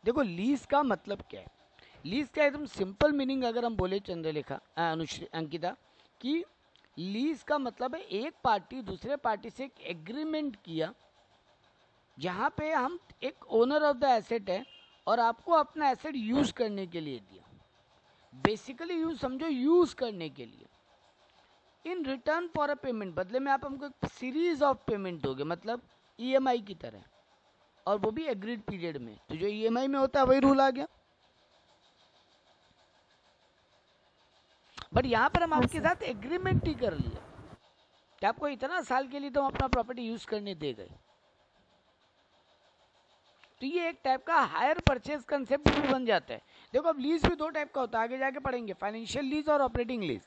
देखो लीज का मतलब क्या है, लीज का एकदम सिंपल मीनिंग अगर हम बोले चंद्रलेखा अनुश्री अंकिता, कि लीज का मतलब है एक पार्टी दूसरे पार्टी से एक एग्रीमेंट किया जहाँ पे हम एक ओनर ऑफ द एसेट है और आपको अपना एसेट यूज करने के लिए दिया, बेसिकली यूज समझो, यूज करने के लिए। In return for a payment, बदले में आप हमको एक सीरीज ऑफ पेमेंट दोगे, मतलब ईएमआई की तरह, और वो भी एग्रीड पीरियड में। तो जो ईएमआई में होता है वही रूल आ गया। बट यहाँ पर हम हाँ आपके सर। साथ एग्रीमेंट ही कर लिया कि आपको इतना साल के लिए तो हम अपना प्रॉपर्टी यूज करने दे गए। तो ये एक टाइप का हायर परचेज कंसेप्ट भी बन जाता है। देखो अब लीज भी दो टाइप का होता है, आगे जाके पढ़ेंगे, फाइनेंशियल लीज और ऑपरेटिंग लीज।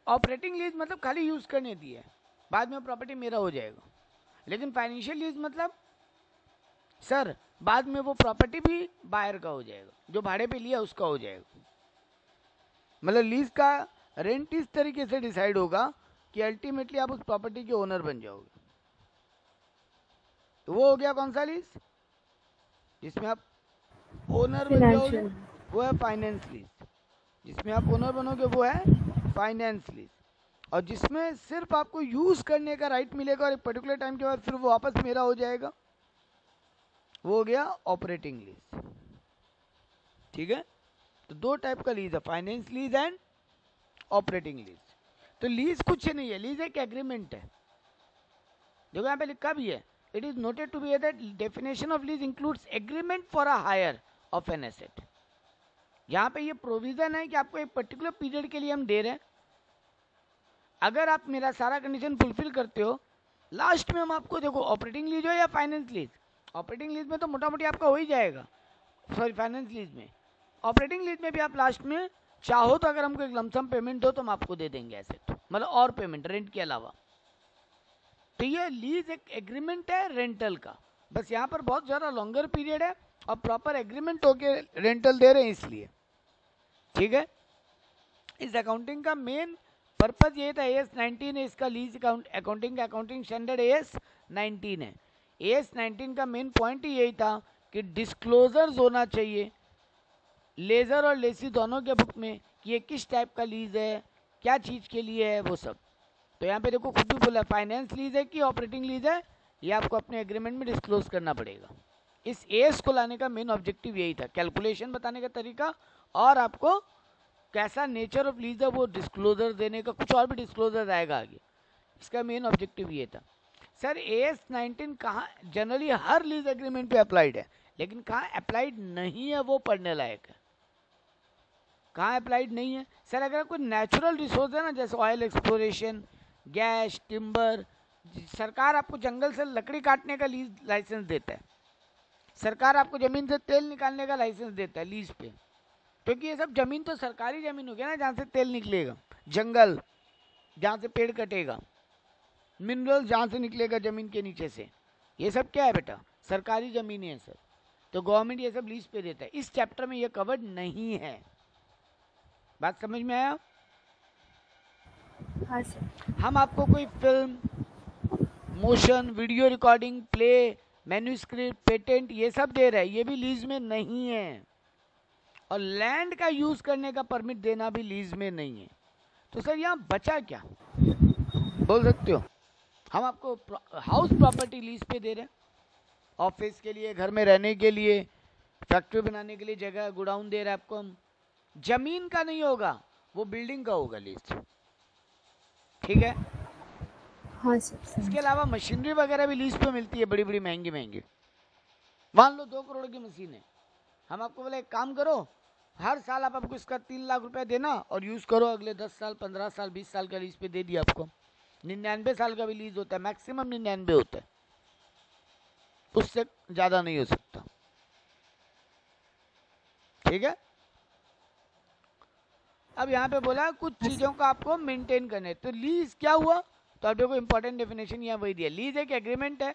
ऑपरेटिंग लीज मतलब खाली यूज करने दी है, बाद में प्रॉपर्टी मेरा हो जाएगा। लेकिन फाइनेंशियल लीज मतलब सर बाद में वो प्रॉपर्टी भी बायर का हो जाएगा, जो भाड़े पे लिया उसका हो जाएगा। मतलब लीज का रेंट इस तरीके से डिसाइड होगा कि अल्टीमेटली आप उस प्रॉपर्टी के ओनर बन जाओगे। तो वो हो गया कौन सा लीज, जिसमें आप ओनर बन जाओगे, फाइनेंशियल। वो है फाइनेंस लीज। जिसमें आप ओनर बनोगे वो है फाइनेंस लीज। और जिसमें सिर्फ आपको यूज करने का राइट मिलेगा और एक पर्टिकुलर टाइम के बाद फिर वो वापस मेरा हो जाएगा, वो हो गया ऑपरेटिंग लीज। ठीक है, तो दो टाइप का लीज है, finance lease and operating lease. तो लीज कुछ नहीं है, लीज एक एग्रीमेंट है। देखो यहाँ पे लिखा भी है, it is noted to be that definition of lease includes agreement for a hire of an asset. यहाँ पे ये प्रोविजन है कि आपको एक पर्टिकुलर पीरियड के लिए हम दे रहे हैं, अगर आप मेरा सारा कंडीशन फुलफिल करते हो, लास्ट में हम आपको, देखो ऑपरेटिंग लीज हो या फाइनेंस लीज, ऑपरेटिंग लीज में तो मोटा मोटी आपका हो ही जाएगा, सॉरी फाइनेंस लीज में, ऑपरेटिंग लीज में भी आप लास्ट में चाहो तो अगर हमको एक लमसम पेमेंट दो तो हम आपको दे देंगे एसेट, मतलब और पेमेंट रेंट के अलावा। तो ये लीज एक एग्रीमेंट है रेंटल का, बस यहाँ पर बहुत ज़्यादा लॉन्गर पीरियड है और प्रॉपर एग्रीमेंट होके रेंटल दे रहे हैं इसलिए। ठीक है, इस अकाउंटिंग का मेन पर्पज ये था, एएस 19 है इसका, लीज अकाउंटिंग का अकाउंटिंग स्टैंडर्ड एएस 19 है। एएस 19 का मेन पॉइंट ही यही था कि डिस्क्लोजर्स होना चाहिए लेजर और लेसी दोनों के बुक में कि ये किस टाइप का लीज है, क्या चीज़ के लिए है, वो सब। तो यहाँ पे देखो खुद भी बोला फाइनेंस लीज है कि ऑपरेटिंग लीज है, ये आपको अपने एग्रीमेंट में डिस्क्लोज करना पड़ेगा। इस एएस को लाने का मेन ऑब्जेक्टिव यही था, कैलकुलेशन बताने का तरीका और आपको कैसा नेचर ऑफ लीज है वो डिस्क्लोजर देने का, कुछ और भी डिस्क्लोजर आएगा आगे, इसका मेन ऑब्जेक्टिव ये था। सर एएस 19 कहाँ जनरली हर लीज एग्रीमेंट पे अप्लाइड है, लेकिन कहाँ अप्लाइड नहीं है वो पढ़ने लायक है। कहाँ अप्लाइड नहीं है सर, अगर कोई नेचुरल रिसोर्स है ना, जैसे ऑयल एक्सप्लोरेशन, गैस, टिम्बर, सरकार आपको जंगल से लकड़ी काटने का लीज लाइसेंस देता है, सरकार आपको जमीन से तेल निकालने का लाइसेंस देता है लीज पे, क्योंकि ये सब जमीन तो सरकारी जमीन हो गया ना, जहाँ से तेल निकलेगा, जंगल जहाँ से पेड़ कटेगा, मिनरल जहाँ से निकलेगा जमीन के नीचे से, ये सब क्या है बेटा, सरकारी जमीन है सर। तो गवर्नमेंट ये सब लीज पे देता है, इस चैप्टर में ये कवर्ड नहीं है। बात समझ में आया? हाँ सर। हम आपको कोई film, motion video recording, play, manuscript, patent ये सब दे रहे हैं, ये भी लीज में नहीं है। और लैंड का यूज करने का परमिट देना भी लीज में नहीं है। तो सर यहाँ बचा क्या, बोल सकते हो? हम आपको हाउस प्रॉपर्टी लीज पे दे रहे हैं, ऑफिस के लिए, घर में रहने के लिए, फैक्ट्री बनाने के लिए जगह, गोडाउन दे रहे हैं आपको हम। जमीन का नहीं होगा, वो बिल्डिंग का होगा लीज। ठीक है, हाँ सर इसके समझ। अलावा मशीनरी वगैरह भी लीज पे मिलती है, बड़ी बड़ी महंगी महंगी। मान लो 2 करोड़ की मशीन है, हम आपको बोले एक काम करो, हर साल आप आपको इसका 3 लाख रुपया देना और यूज करो, अगले 10 साल, 15 साल, 20 साल का लीज पे दे दिया आपको। 99 साल का भी लीज होता है, मैक्सिमम 99 होता है, उससे ज्यादा नहीं हो सकता। ठीक है, अब यहाँ पे बोला कुछ हाँ चीजों सर। का आपको मेंटेन करना है। तो लीज क्या हुआ, तो आप देखो इंपॉर्टेंट डेफिनेशन यहाँ वही दिया, लीज एक एग्रीमेंट है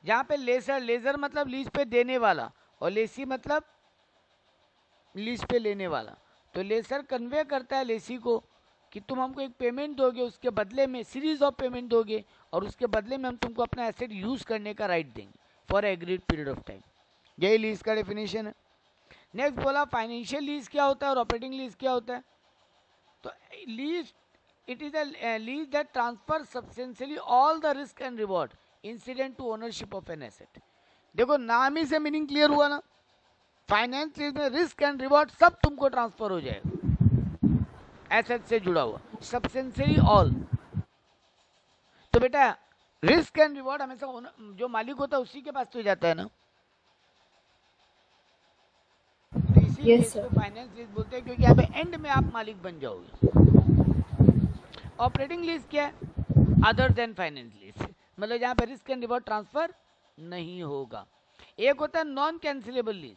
जहाँ पे लेसर, लेजर मतलब लीज पे देने वाला, और लेसी मतलब लीज पे लेने वाला। तो लेसर कन्वे करता है लेसी को कि तुम हमको एक पेमेंट दोगे, उसके बदले में सीरीज ऑफ पेमेंट दोगे, और उसके बदले में हम तुमको अपना एसेट यूज करने का राइट देंगे for agreed period of time. यही लीज का डेफिनेशन है। नेक्स्ट बोला फाइनेंशियल लीज क्या होता है और ऑपरेटिंग लीज क्या होता है। तो lease, it is a lease that transfer substantially all the risk and reward incident to ownership of an asset. देखो नाम ही से मीनिंग क्लियर हुआ ना, फाइनेंस लीज में रिस्क एंड रिवॉर्ड सब तुमको ट्रांसफर हो जाएगा एसेट से जुड़ा हुआ, सब्सटेंशियली ऑल। तो बेटा रिस्क एंड रिवॉर्ड हमेशा जो मालिक होता है उसी के पास तो जाता है ना, तो इसीलिए इसको फाइनेंस लीज बोलते हैं, क्योंकि यहाँ पे एंड में आप मालिक बन जाओगे। ऑपरेटिंग लीज क्या है, अदर देन फाइनेंस लीज, मतलब यहाँ पे रिस्क एंड रिवॉर्ड ट्रांसफर नहीं होगा। एक होता है नॉन कैंसिलेबल लीज,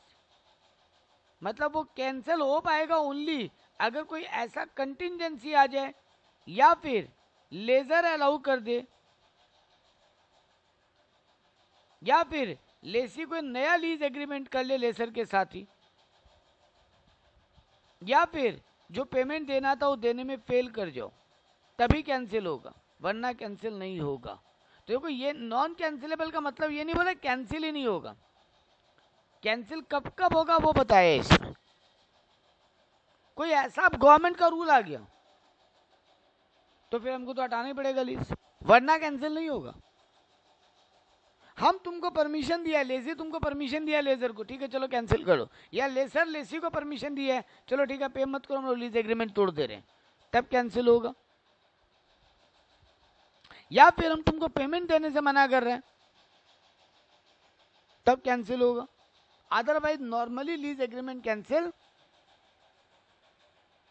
मतलब वो कैंसिल हो पाएगा ओनली अगर कोई ऐसा कंटिंजेंसी आ जाए या फिर लेजर अलाउ कर दे, या फिर लेसी कोई नया लीज एग्रीमेंट कर ले लेसर के साथ ही, या फिर जो पेमेंट देना था वो देने में फेल कर जाओ, तभी कैंसिल होगा, वरना कैंसिल नहीं होगा। तो देखो ये नॉन कैंसिलेबल का मतलब ये नहीं बोला कैंसिल ही नहीं होगा, कैंसिल कब कब होगा वो बताया इसमें। कोई ऐसा गवर्नमेंट का रूल आ गया तो फिर हमको तो हटाना ही पड़ेगा लीज, वरना कैंसिल नहीं होगा। हम तुमको परमिशन दिया है, लेसी तुमको परमिशन दिया है लेजर को, ठीक है चलो कैंसिल करो, या लेसर लेसी को परमिशन दिया है चलो ठीक है पे मत करो, हम लोग लीज एग्रीमेंट तोड़ दे रहे हैं, तब कैंसिल होगा। या फिर हम तुमको पेमेंट देने से मना कर रहे हैं, तब कैंसिल होगा। Otherwise normally lease agreement cancel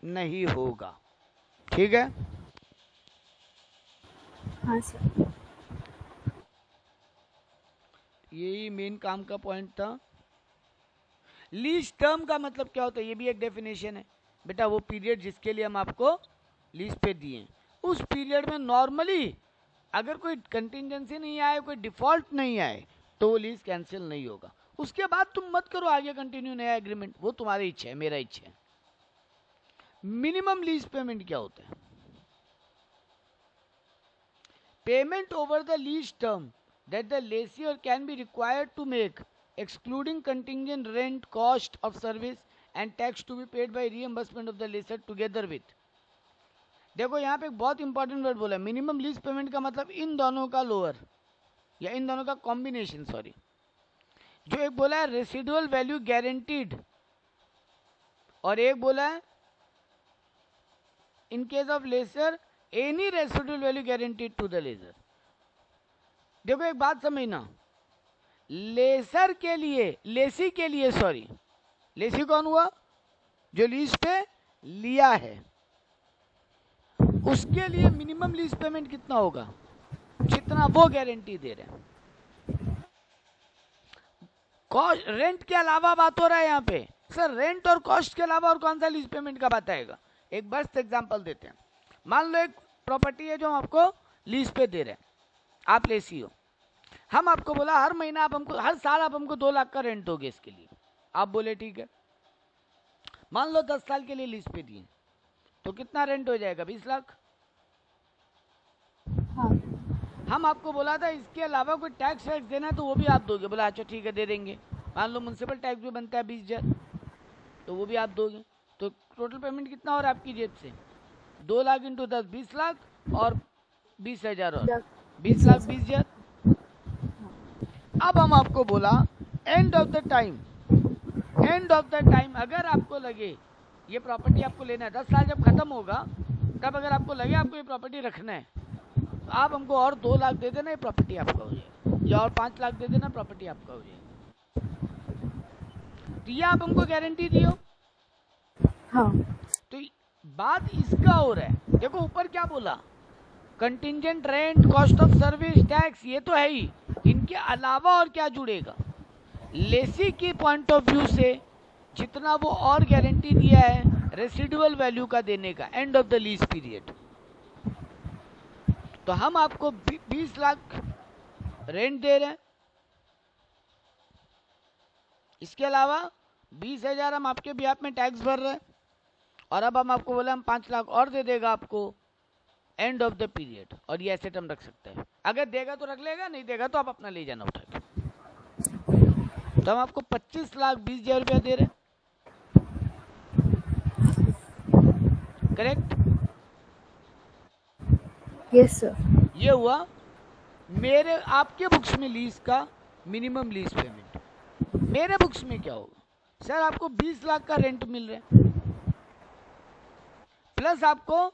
नहीं होगा, ठीक है। हाँ सर। यही मेन काम का पॉइंट था। लीज टर्म का मतलब क्या होता है, ये भी एक डेफिनेशन है बेटा, वो पीरियड जिसके लिए हम आपको लीज पे दिए, उस पीरियड में नॉर्मली अगर कोई कंटिंजेंसी नहीं आए, कोई डिफॉल्ट नहीं आए, तो वो लीज कैंसिल नहीं होगा। उसके बाद तुम मत करो आगे कंटिन्यू नया एग्रीमेंट, वो तुम्हारी इच्छा है, मेरा इच्छा है। मिनिमम लीज पेमेंट क्या होता है, payment over the lease term that the lessor can be required to make, excluding contingent rent, cost of service and tax to be paid by reimbursement of the lessor together with। देखो यहाँ पे एक बहुत important word बोला, minimum lease payment का मतलब इन दोनों का लोअर या इन दोनों का कॉम्बिनेशन, सॉरी, जो एक बोला है रेसिडुअल वैल्यू गारंटीड और एक बोला है in case of lessor any residual value guaranteed to the lessor. देखो एक बात समझना, लेसर के लिए, लेसी के लिए, सॉरी लेसी कौन हुआ, जो लीज पे लिया है, उसके लिए मिनिमम लीज पेमेंट कितना होगा, जितना वो गारंटी दे रहे हैं। कॉस्ट रेंट के अलावा बात हो रहा है यहाँ पे, सर रेंट और कॉस्ट के अलावा और कौन सा लीज पेमेंट का बात आएगा। एक बस एग्जांपल देते हैं, मान लो एक प्रॉपर्टी है जो हम आपको लीज पे दे रहे हैं, आप लेसी हो, हम आपको बोला हर महीना आप हमको, हर साल आप हमको 2 लाख का रेंट दोगे इसके लिए, आप बोले ठीक है। मान लो 10 साल के लिए लीज पे दिए, तो कितना रेंट हो जाएगा, 20 लाख। हाँ। हम आपको बोला था इसके अलावा कोई टैक्स वैक्स देना है तो वो भी आप दोगे, बोला अच्छा ठीक है दे देंगे। मान लो म्यूनसिपल टैक्स भी बनता है 20,000, तो वो भी आप दोगे, तो टोटल पेमेंट कितना हो रहा है आपकी जेब से, 2 लाख इंटू 10 20 लाख और 20,000 और 20 लाख 20,000। अब हम आपको बोला end of the time, end of the time अगर आपको लगे ये प्रॉपर्टी आपको लेना है, 10 साल जब खत्म होगा तब अगर आपको लगे आपको ये प्रॉपर्टी रखना है, तो आप हमको और 2 लाख दे देना, ये प्रॉपर्टी आपका हो जाएगा, या और 5 लाख दे देना, प्रॉपर्टी आपका हो जाएगा। तो ये आप हमको गारंटी दियो। हाँ। तो बात इसका हो रहा है, देखो ऊपर क्या बोला, contingent rent, cost of service, tax, ये तो है ही, इनके अलावा और क्या जुड़ेगा। लेसी की पॉइंट ऑफ व्यू से जितना वो और गारंटी दिया है रेसिडुअल वैल्यू का देने का end of the lease period, तो हम आपको 20 लाख रेंट दे रहे हैं, इसके अलावा 20,000 हम आपके बिहाफ में टैक्स भर रहे हैं, और अब हम आपको बोले हम 5 लाख और दे देगा आपको एंड ऑफ द पीरियड, और ये एसेट हम रख सकते हैं, अगर देगा तो रख लेगा, नहीं देगा तो आप अपना ले जाना उठा के। तो हम आपको 25,20,000 रुपया दे रहे हैं, करेक्ट? Yes sir. ये हुआ मेरे आपके बुक्स में लीज का मिनिमम लीज पेमेंट। मेरे बुक्स में क्या होगा? सर आपको 20 लाख का रेंट मिल रहा है, प्लस आपको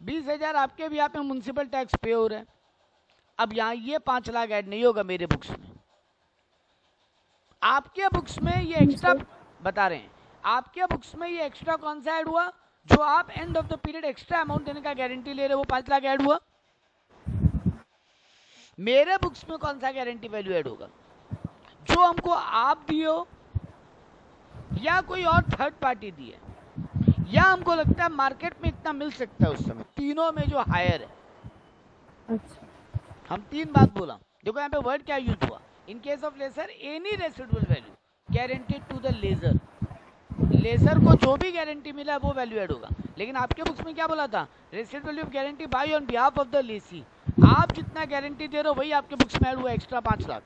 20,000 आपके भी यहाँ पे म्युनिसिपल टैक्स पे हो रहा है। अब यहाँ ये 5 लाख ऐड नहीं होगा मेरे बुक्स में। आपके बुक्स में ये एक्स्ट्रा बता रहे हैं, आपके बुक्स में ये एक्स्ट्रा कौन सा ऐड हुआ? जो आप end of the period extra amount देने का गारंटी ले रहे हो, वो 5 लाख ऐड हुआ। मेरे बुक्स में कौन सा गारंटी वैल्यू ऐड होगा? जो हमको आप दिए हो या कोई और थर्ड पार्टी दिए, या हमको लगता है मार्केट में इतना मिल सकता है उस समय, तीनों में जो हायर है। अच्छा, हम 3 बात बोला। देखो यहाँ पे वर्ड क्या यूज हुआ? In case of ledger any residual value guaranteed to the ledger. Ledger को जो भी गारंटी मिला है वो वैल्यू ऐड होगा। लेकिन आपके बुक्स में क्या बोला था? Residual value of guarantee bye on behalf of the Lesi. आप जितना गारंटी दे रहे हो वही आपके बुक्स में ऐड हुआ, extra 5 lakh.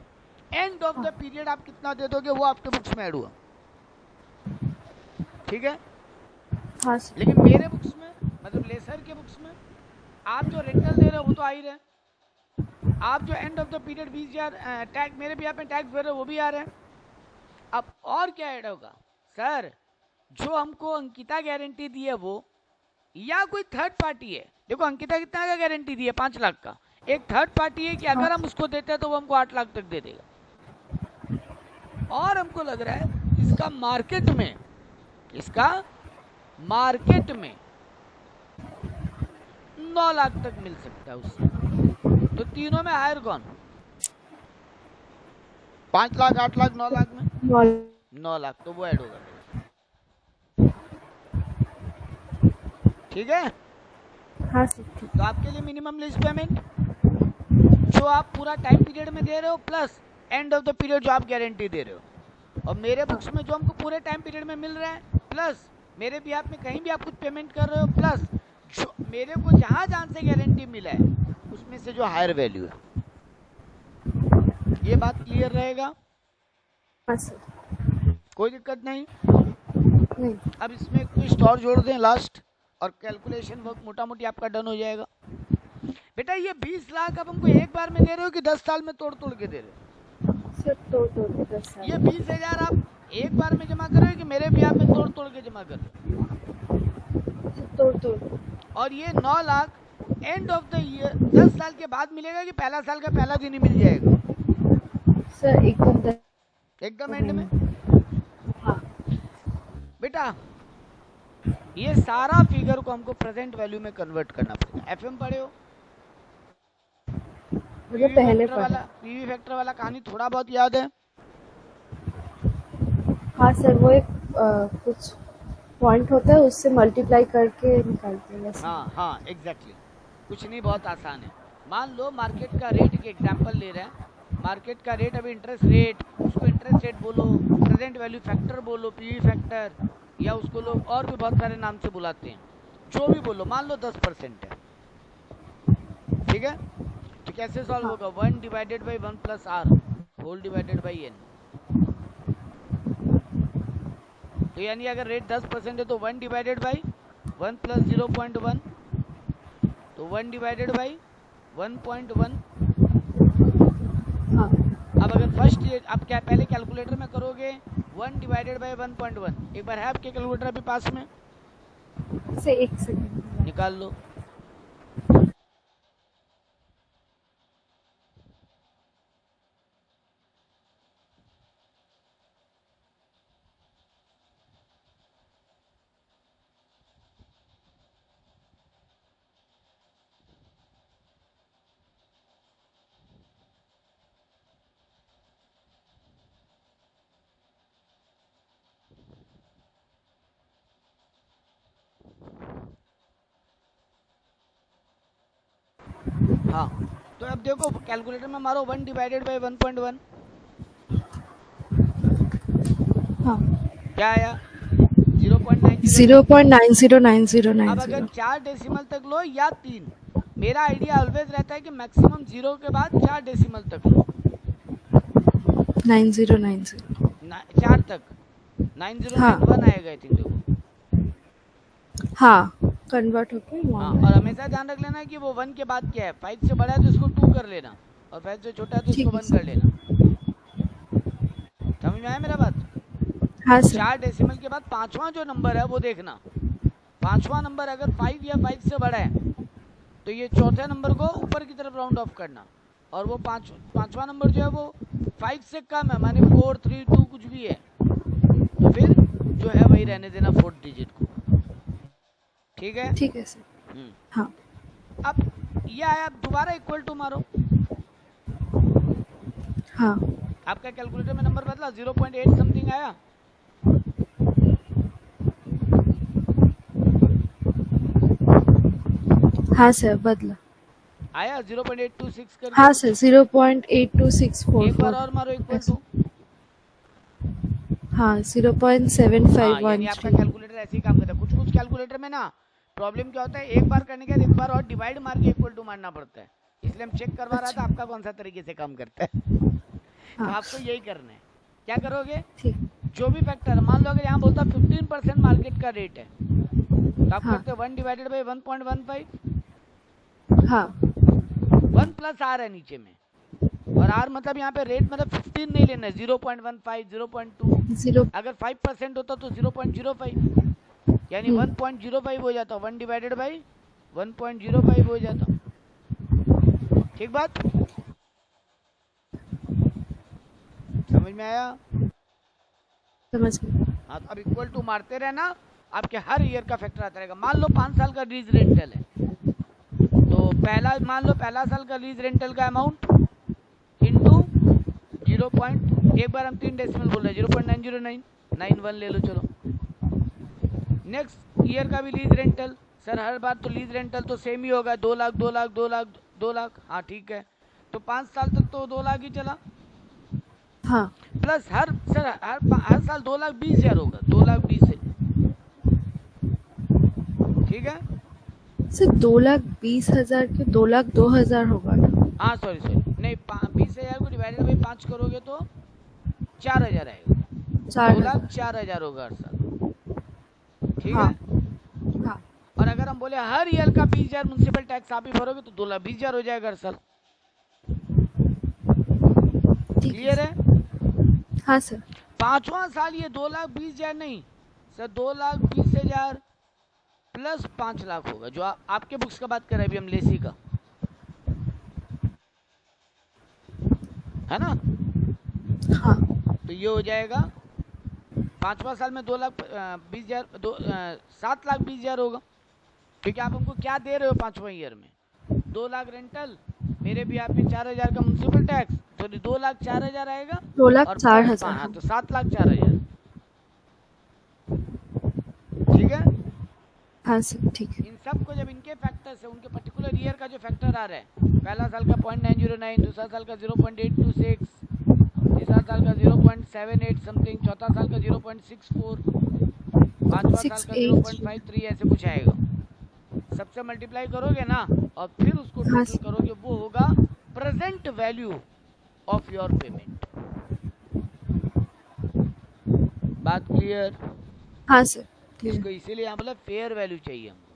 End of the period आप कितना दे दोगे वो आपके बुक्स में ऐड हुआ, ठीक है? हाँ सर। लेकिन मेरे बुक्स में, मतलब लेसर के बुक्स में, आप जो रेंटल दे रहे हो वो तो आ ही रहे हैं, आप जो end of the period 20,000 tax मेरे भी आप टैक्स भर रहे हो वो भी आ रहे हैं। अब और क्या ऐड होगा? सर जो हमको अंकिता गारंटी दी है वो, या कोई थर्ड पार्टी है। देखो अंकिता कितना का गारंटी दी है? 5 लाख का। एक थर्ड पार्टी है कि अगर हम उसको देते हैं तो वो हमको 8 लाख तक दे देगा। और हमको लग रहा है इसका मार्केट में 9 लाख तक मिल सकता है उससे। तो तीनों में हायर कौन? 5 लाख, 8 लाख, 9 लाख में 9 लाख, तो वो ऐड होगा, ठीक है? हाँ सर ठीक। तो आपके लिए मिनिमम लीज पेमेंट जो आप पूरा टाइम पीरियड में दे रहे हो, plus end of the period जो आप गारंटी दे रहे हो। और मेरे बुक्स में जो हमको पूरे टाइम पीरियड में मिल रहा है, प्लस मेरे भी आप में कहीं भी आप कुछ पेमेंट कर रहे हो, प्लस जो मेरे को जहां से गारंटी मिला है उसमें से जो हायर वैल्यू है। ये बात क्लियर रहेगा? हाँ सर। कोई दिक्कत नहीं? नहीं। अब इसमें ट्विस्ट और जोड़ दें लास्ट, और कैलकुलेशन वर्क मोटा मोटी आपका डन हो जाएगा। बेटा ये 20 लाख अब हमको एक बार में दे रहे हो कि 10 साल में तोड़ तोड़ के दे रहे हो? सर तोड़ के 10 साल। ये 20,000 आप एक बार में जमा कर रहे हो कि मेरे ब्याह में तोड़ तोड़ के जमा कर रहे हो? तोड़। और ये 9 lakh end of the year 10 साल के बाद मिलेगा कि पहला साल का पहला दिन ही मिल जाएगा? सर एकदम एंड में। हाँ। बेटा ये सारा फिगर को हमको प्रेजेंट वैल्यू में कन्वर्ट करना पड़ेगा। एफएम पढ़े हो? मुझे पहले पढ़ा। पीवी फैक्टर वाला कहानी थोड़ा बहुत याद है? हाँ सर, वो एक कुछ पॉइंट होता है उससे मल्टीप्लाई करके निकालते हैं। हाँ एग्जैक्टली। कुछ नहीं, बहुत आसान है। मान लो मार्केट का रेट के एग्जांपल ले रहे हैं। मार्केट का रेट, अभी इंटरेस्ट रेट, उसको इंटरेस्ट रेट बोलो, प्रेजेंट वैल्यू फैक्टर बोलो, पीवी फैक्टर, या उसको लोग और भी बहुत सारे नाम से बुलाते हैं, जो भी बोलो। मान लो 10% है, ठीक है? तो कैसे सॉल्व होगा? 1 divided by 1 plus R whole divided by N. तो यानी अगर रेट 10% है तो 1 डिवाइडेड बाई 1 प्लस 0.1, तो 1 डिवाइडेड बाई 1.1। अब अगर फर्स्ट आप क्या पहले कैलकुलेटर में करोगे 1 डिवाइडेड बाई 1.1, एक बार है आपके कैलकुलेटर अभी पास में? से 1 सेकंड निकाल लो। हाँ, तो अब देखो कैलकुलेटर में मारो 1 डिवाइडेड बाई 1.1। हाँ, क्या आया? 0.90। 0.909090। अब अगर 4 डेसिमल तक लो या 3, मेरा आइडिया ऑलवेज रहता है कि मैक्सिमम 0 के बाद 4 डेसिमल तक लो। 9090। 4 तक 9091 आएगा आई थिंक देखो। हाँ कन्वर्ट होके हाँ, और हमेशा ध्यान रख लेना कि वो 1 के बाद क्या है, 5 से बड़ा है तो इसको 2 कर लेना, और 5 से छोटा है तो इसको 1 कर लेना। समझ में आया मेरा बात? हाँ सर। 4 डेसिमल के बाद 5वां जो नंबर है वो देखना, 5वां नंबर अगर 5 या 5 से बड़ा है तो ये चौथे नंबर को ऊपर की तरफ राउंड ऑफ करना, और वो 5वां नंबर जो है वो 5 से कम है, माने 4 3 2 कुछ भी है तो फिर जो है वही रहने देना 4th डिजिट को। ठीक है? ठीक है सर। हाँ अब ये आया, अब दोबारा इक्वल टू मारो। हाँ आपका कैलकुलेटर में नंबर बदला, 0.8 समथिंग आया। हाँ सर बदला आया 0.826 कर। हाँ सर 0.82644। एक बार और मारो इक्वल टू। हाँ 0.7513। यानी आपका कैलकुलेटर ऐसे ही काम करता है। कुछ कैलकुलेटर में ना प्रॉब्लम क्या होता है, एक बार करने के बाद एक बार और डिवाइड मार के इक्वल टू मारना पड़ता है, इसलिए हम चेक करवा रहा था आपका कौन सा तरीके से काम करता है। तो आपको यही करना है। क्या करोगे, जो भी फैक्टर, मान लो अगर यहाँ बोलता 15% मार्केट का रेट है तो आप करते हो 1 डिवाइडेड बाई 1.15। हाँ 1 प्लस आर है नीचे में, और आर मतलब यहाँ पे रेट मतलब 15 नहीं लेना है, 0.15 0.2। अगर 5% होता तो 0.05, यानी 1.05 हो जाता, 1 डिवाइडेड बाई 1.05 हो जाता। ठीक बात, समझ में आया? समझ गए। हाँ, अब इक्वल टू मारते रहना, आपके हर ईयर का फैक्टर आता रहेगा। मान लो 5 साल का लीज रेंटल है तो मान लो पहला साल का लीज रेंटल का अमाउंट इंटू 0. एक बार हम 3 डेसिमल बोल रहे हैं, 0.90991 ले लो चलो। नेक्स्ट ईयर का भी लीज रेंटल, सर हर बार तो लीज रेंटल तो सेम ही होगा, 2 लाख 2 लाख 2 लाख 2 लाख। हाँ ठीक है, तो 5 साल तक तो 2 लाख ही चला। हाँ प्लस हर साल 2,20,000 होगा, 2,20,000 से। ठीक है सर 2,20,000 के 2,02,000 होगा ना? हाँ सॉरी नहीं, 20,000 को डिवाइडेड बाई 5 करोगे तो 4,000 आएगा। 2,04,000 होगा हर साल। ठीक है। हाँ। और अगर हम बोले हर ईयर का 20,000 म्युनिसिपल टैक्स आप ही भरोगे तो 2,20,000 हो जाएगा हर साल। क्लियर है? हाँ सर। 5वां साल ये 2,20,000 नहीं सर, 2,20,000 प्लस 5 लाख होगा, जो आपके बुक्स का बात कर रहे हैं अभी हम, लेसी का, है ना? हाँ। तो ये हो जाएगा 5वां साल में 2,20,000 7,20,000 होगा, क्योंकि आप हमको क्या दे रहे हो 5वां ईयर में, 2 लाख रेंटल, मेरे भी आप में 4,000 का म्युनिसिपल टैक्स, तो 2,04,000 आएगा, 2,04,000। हाँ तो 7,04,000। ठीक है? हाँ सर ठीक है। इन सब को जब इनके फैक्टर से, उनके पर्टिकुलर ईयर का जो फैक्टर आ रहा है, पहला साल का 0.909, दूसरा साल का 0.826, तीसरा साल का 0.78 समथिंग, चौथा साल का 0.64, पांचवा साल का 0.53, ऐसे कुछ आएगा। सबसे मल्टीप्लाई करोगे ना और फिर उसको टोटल करोगे, वो होगा present value of your payment. बात क्लियर? हाँ सर। इसको इसीलिए यहाँ बोला फेयर वैल्यू चाहिए हमको।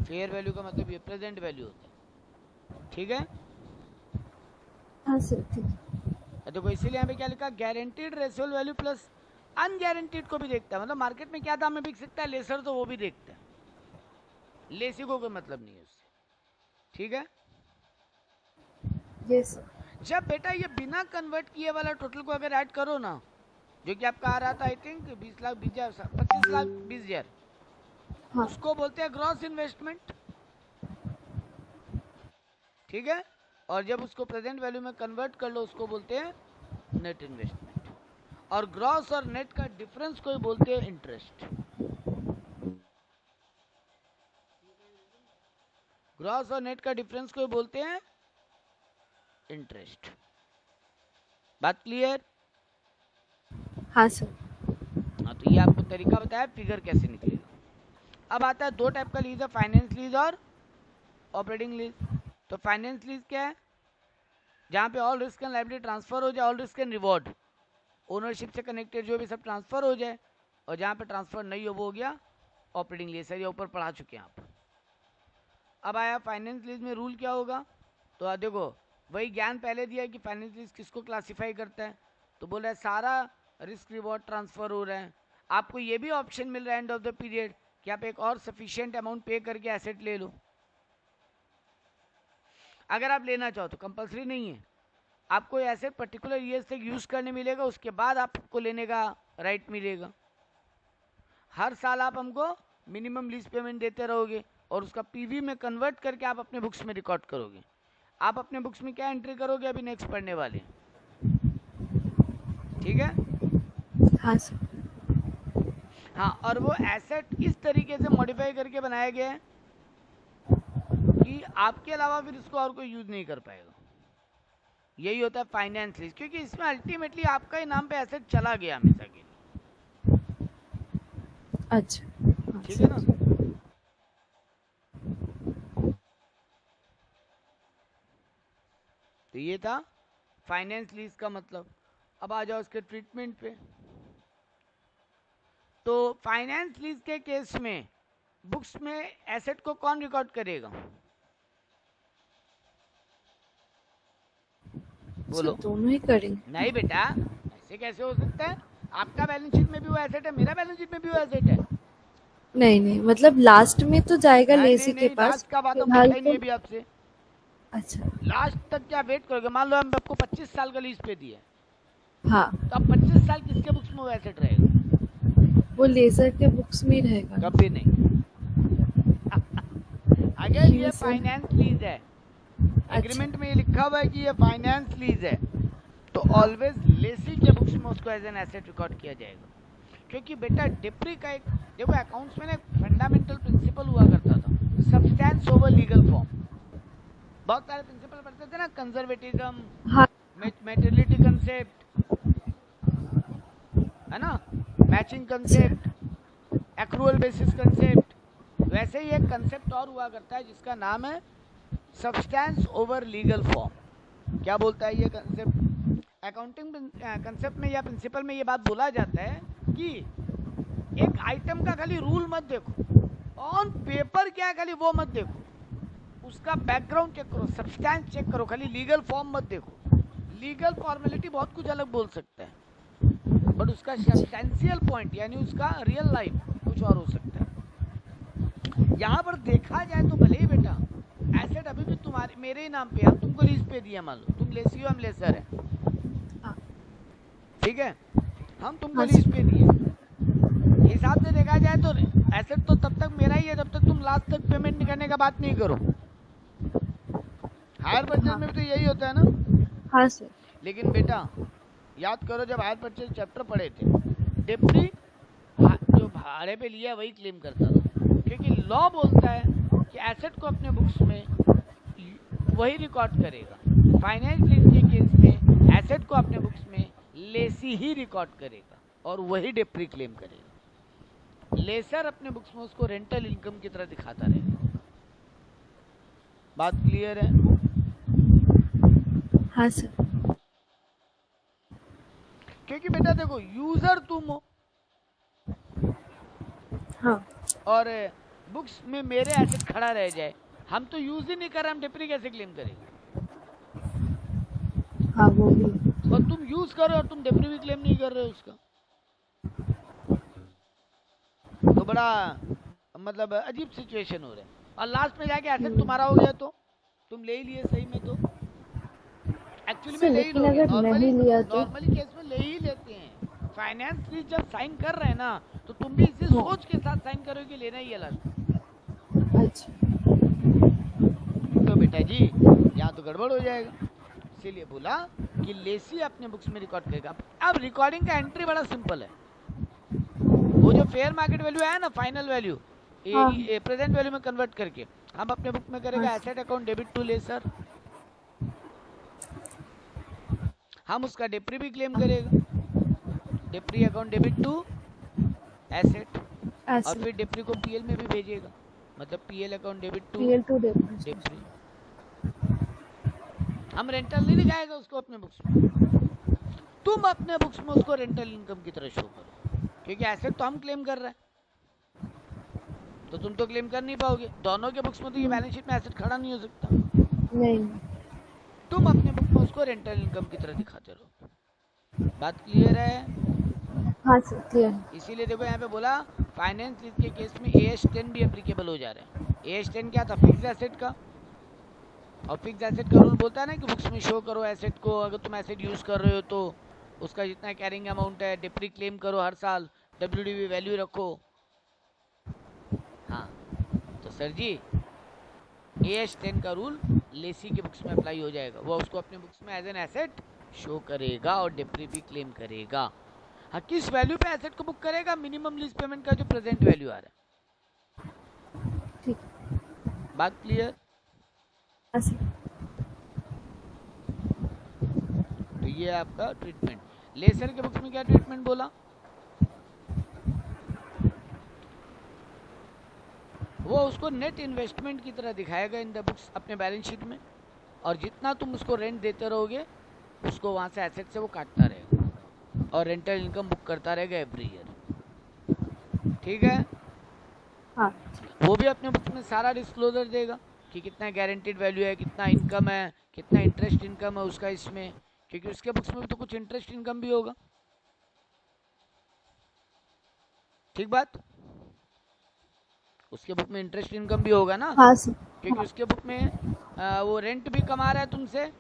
फेयर वैल्यू का मतलब ये प्रेजेंट वैल्यू होता है। ठीक है? हाँ सर ठीक है। देखो इसीलिए यहाँ पे क्या लिखा, guaranteed racial value plus unguaranteed को भी देखता है, मतलब मार्केट में क्या दाम में बिक सकता है लेसर, तो वो भी देखता है, लेसी को कोई मतलब नहीं है उससे। ठीक है? Yes sir. जब बेटा ये बिना कन्वर्ट किए वाला टोटल को अगर ऐड करो ना, जो कि आपका आ रहा था आई थिंक 20,20,000, हाँ। उसको बोलते हैं ग्रॉस इन्वेस्टमेंट। ठीक है? और जब उसको प्रेजेंट वैल्यू में कन्वर्ट कर लो उसको बोलते हैं नेट इन्वेस्टमेंट। और ग्रॉस और नेट का डिफरेंस को बोलते हैं इंटरेस्ट। ग्रॉस और नेट का डिफरेंस को बोलते हैं इंटरेस्ट। बात क्लियर? हाँ सर। हाँ, तो ये आपको तरीका बताया फिगर कैसे निकलेगा। अब आता है 2 टाइप का लीज है, फाइनेंस लीज और ऑपरेटिंग लीज। तो फाइनेंस लीज क्या है? जहाँ पे all risk and liability transfer हो जाए, all risk and reward ownership से कनेक्टेड जो भी सब ट्रांसफर हो जाए, और जहाँ पे ट्रांसफर नहीं हो वो हो गया ऑपरेटिंग लीज। ये ऊपर पढ़ा चुके हैं आप। अब आया फाइनेंस लीज में रूल क्या होगा, तो देखो वही ज्ञान पहले दिया है कि फाइनेंस लीज किसको क्लासिफाई करता है, तो बोल रहा है सारा रिस्क रिवॉर्ड ट्रांसफर हो रहा है। आपको ये भी ऑप्शन मिल रहा है एंड ऑफ द पीरियड कि आप एक और सफिशिएंट अमाउंट पे करके एसेट ले लो, अगर आप लेना चाहो तो। कंपलसरी नहीं है, आपको एसेट पर्टिकुलर ईयर्स तक यूज करने मिलेगा, उसके बाद आपको लेने का राइट मिलेगा। हर साल आप हमको मिनिमम लीज पेमेंट देते रहोगे और उसका पीवी में कन्वर्ट करके आप अपने बुक्स में रिकॉर्ड करोगे। आप अपने बुक्स में क्या एंट्री करोगे अभी नेक्स्ट पढ़ने वाले, ठीक है? हाँ सर। हाँ, और वो एसेट इस तरीके से मॉडिफाई करके बनाया गया है कि आपके अलावा फिर इसको और कोई यूज नहीं कर पाएगा। यही होता है फाइनेंस लीज, क्योंकि इसमें अल्टीमेटली आपका ही नाम पे एसेट चला गया हमेशा के लिए। अच्छा, ठीक है ना? तो ये था फाइनेंस लीज का मतलब। अब आ जाओ इसके ट्रीटमेंट पे। तो फाइनेंस लीज के केस में बुक्स में एसेट को कौन रिकॉर्ड करेगा, बोलो? दोनों ही करेंगे। नहीं बेटा, ऐसे कैसे हो सकता है? आपका बैलेंस शीट में भी वो एसेट है, मेरा बैलेंस शीट में भी वो एसेट है। नहीं नहीं, मतलब लास्ट में तो जाएगा लेसी के पास। लास्ट का बात हम फिलहाल पूछा ही नहीं तो अभी आपसे। अच्छा, लास्ट तक क्या वेट करोगे? मान लो हम आपको 25 साल का लीज पे दिया, हाँ, तो अब 25 साल किसके बुक्स में वो एसेट रहेगा? वो लेजर के बुक्स में ही रहेगा। कभी नहीं। अगर ये सर। फाइनेंस लीज है, एग्रीमेंट में ये लिखा हुआ है कि ये फाइनेंस लीज है, तो ऑलवेज लेसी के बुक्स में उसको एज एन एसेट रिकॉर्ड किया जाएगा। क्योंकि बेटा डिप्री का एक, देखो अकाउंट्स में ना एक फंडामेंटल प्रिंसिपल हुआ करता था, सब्सटेंस ओवर लीगल फॉर्म। बहुत सारे प्रिंसिपल पढ़ते थे ना, कंजर्वेटिज्म, हाँ, मेटेरियलिटी कंसेप्ट, है ना, matching concept, accrual basis concept. वैसे ही एक कंसेप्ट और हुआ करता है जिसका नाम है सब्सटेंस ओवर लीगल फॉर्म। क्या बोलता है ये कंसेप्ट? अकाउंटिंग कंसेप्ट में या प्रिंसिपल में ये बात बोला जाता है कि एक आइटम का खाली रूल मत देखो, ऑन पेपर क्या है खाली वो मत देखो, उसका बैकग्राउंड चेक करो, सब्सटेंस चेक करो, खाली लीगल फॉर्म मत देखो। लीगल फॉर्मेलिटी बहुत कुछ अलग बोल सकता है, बट उसका सब्सटेंशियल पॉइंट यानी उसका रियल लाइफ कुछ और हो सकता है। यहाँ पर देखा जाए तो भले ही बेटा एसेट अभी भी तुम्हारे मेरे ही नाम पे, हम तुमको लीज पे दिया, मान लो तुम लेसी हो, हम लेसर है, ठीक है, हम तुमको लीज पे दिए। हिसाब से देखा जाए तो एसेट तो तब तक मेरा ही है जब तक तुम लास्ट तक पेमेंट नहीं करने का बात नहीं करो। हायर परचेज में भी तो यही होता है ना? हाँ सर। लेकिन बेटा याद करो, जब हायर परचेज चैप्टर पढ़े थे, डिप्टी जो भाड़े पे लिया वही क्लेम करता था, क्योंकि लॉ बोलता है कि एसेट को अपने बुक्स में वही रिकॉर्ड करेगा। फाइनेंस लीज के केस में एसेट को अपने बुक्स में लेसी ही रिकॉर्ड करेगा और वही डिप्टी क्लेम करेगा। लेसर अपने बुक्स में उसको रेंटल इनकम की तरह दिखाता रहेगा। बात क्लियर है? हाँ सर। क्योंकि बेटा देखो यूजर तुम हो, हाँ, और बुक्स में मेरे एसेट खड़ा रह जाए, हम तो यूज ही नहीं कर रहे, हम डिप्टी कैसे क्लेम करेंगे? हाँ वो भी। और तुम यूज कर रहे हो और तुम डिप्टी भी क्लेम नहीं कर रहे हो उसका, तो बड़ा मतलब अजीब सिचुएशन हो रहा है। और लास्ट में जाके एसेट तुम्हारा हो गया तो तुम ले ही लिए, सही में तो एक्चुअली में ले ही लोगे। नॉर्मली केस में ले ही लेते हैं। फाइनेंस लीज जब साइन कर रहे हैं ना, तो तुम भी इसी सोच के साथ साइन करोगे लेना ही है लास्ट। अच्छा, तो बेटा जी यहाँ तो गड़बड़ हो जाएगा, इसीलिए बोला कि लेसी अपने बुक्स में रिकॉर्ड करेगा। अब रिकॉर्डिंग का एंट्री बड़ा सिंपल है, वो जो फेयर मार्केट वैल्यू है ना, फाइनल वैल्यू प्रेजेंट वैल्यू में कन्वर्ट करके हम अपने बुक में करेगा asset account debit to lessor, हम उसका डिप्री भी क्लेम करेगा, depreciation account debit to asset, और फिर डिप्री को पीएल में भी भेजेगा, मतलब PL account debit to depreciation. हम रेंटल नहीं दिखाएगा उसको अपने बुक्स में, तुम अपने बुक्स में उसको रेंटल इनकम की तरह शो करो, क्योंकि एसेट तो हम क्लेम कर रहे हैं, तो तुम तो क्लेम कर नहीं पाओगे। दोनों के बुक्स में तो ये बैलेंस शीट में एसेट खड़ा नहीं हो सकता। नहीं, तुम अपने बुक में उसको रेंटल इनकम की तरह दिखाते रहो। बात क्लियर है? हाँ सर क्लियर है। इसीलिए देखो यहाँ पे बोला फाइनेंस लीज के केस में AS 10 भी एप्लीकेबल हो जा रहे हैं। AS 10 क्या था? फिक्स एसेट का, और फिक्स एसेट का रूल बोलता है ना कि बुक्स में शो करो एसेट को, अगर तुम एसेट यूज कर रहे हो तो उसका जितना कैरिंग अमाउंट है डिप्री क्लेम करो हर साल, WDV वैल्यू रखो। हाँ तो सर जी AS 10 का रूल लेसी के बुक्स में अप्लाई हो जाएगा, वो उसको अपने बुक्स में एज एन एसेट शो करेगा और डिप्री भी क्लेम करेगा। हाँ किस वैल्यू पे एसेट को बुक करेगा? मिनिमम लीज पेमेंट का जो प्रेजेंट वैल्यू आ रहा है। ठीक, बात क्लियर? हाँ सर। तो ये आपका ट्रीटमेंट। लेसर के बुक्स में क्या ट्रीटमेंट बोला? वो उसको नेट इन्वेस्टमेंट की तरह दिखाएगा इन द बुक्स अपने बैलेंस शीट में, और जितना तुम उसको रेंट देते रहोगे उसको वहां से एसेट से वो काटता रहेगा और रेंटल इनकम बुक करता रहेगा एवरी ईयर। ठीक है? हाँ वो भी अपने बुक्स में सारा डिस्क्लोजर देगा कि कितना गारंटीड वैल्यू है, कितना इनकम है, कितना इंटरेस्ट इनकम है उसका इसमें, क्योंकि उसके बुक्स में भी तो कुछ इंटरेस्ट इनकम भी होगा। ठीक बात? उसके बुक में इंटरेस्ट इनकम भी होगा ना। हाँ सर। क्योंकि उसके बुक में वो रेंट भी कमा रहा है तुमसे,